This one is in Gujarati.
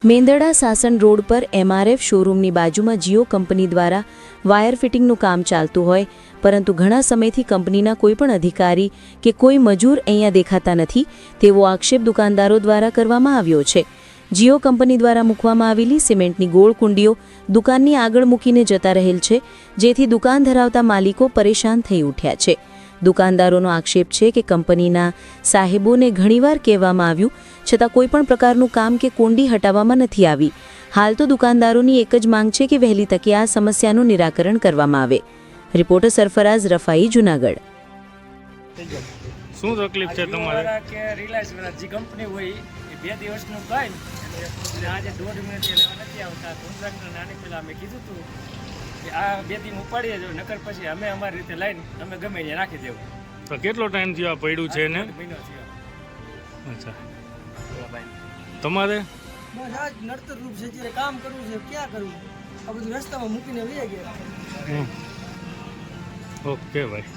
મેંદરડા સાસણ રોડ પર MRF શોરૂમની બાજુમાં જીઓ કંપની દ્વારા વાયર ફિટિંગનું કામ ચાલતું હોય, પરંતુ ઘણા સમયથી કંપનીના કોઈપણ અધિકારી કે કોઈ મજૂર અહીંયા દેખાતા નથી તેવો આક્ષેપ દુકાનદારો દ્વારા કરવામાં આવ્યો છે। જીઓ કંપની દ્વારા મૂકવામાં આવેલી સિમેન્ટની ગોળ કુંડીઓ દુકાનની આગળ મૂકીને જતા રહેલ છે, જેથી દુકાન ધરાવતા માલિકો પરેશાન થઈ ઉઠ્યા છે। દુકાનદારોનો આક્ષેપ છે કે કંપનીના સાહેબોને ઘણીવાર કહેવામાં આવ્યું છતાં કોઈપણ પ્રકારનું કામ કે કુંડી હટાવવામાં નથી આવી। હાલ તો દુકાનદારોની એક જ માંગ છે કે વહેલી તકે આ સમસ્યાનું નિરાકરણ કરવામાં આવે। રિપોર્ટર સરફરાઝ રફાઈ, જૂનાગઢ। શું તકલીફ છે તમારે? કે રિલાયન્સ જે કંપની હોય એ 2 દિવસનું કામ એટલે આજે 1.5 મિનિટ લેવા નથી આવતા। કોન્ટ્રાક્ટર નાની પહેલાં અમે કીધું હતું કે આ 2 દિન ઉપાડીએ જો, નકર પછી અમે અમારી રીતે લઈને અમે ગમે ત્યાં રાખી દેવું। તો કેટલો ટાઈમ થયો આ પડ્યું છે ને? મહિનો થયો। અચ્છા, તમારે બસ આ જ નડતર રૂપ છે, જ્યારે કામ કરવું છે ક્યાં કરવું, આ બધું રસ્તામાં મૂકીને વહી ગયા। ઓકે ભાઈ।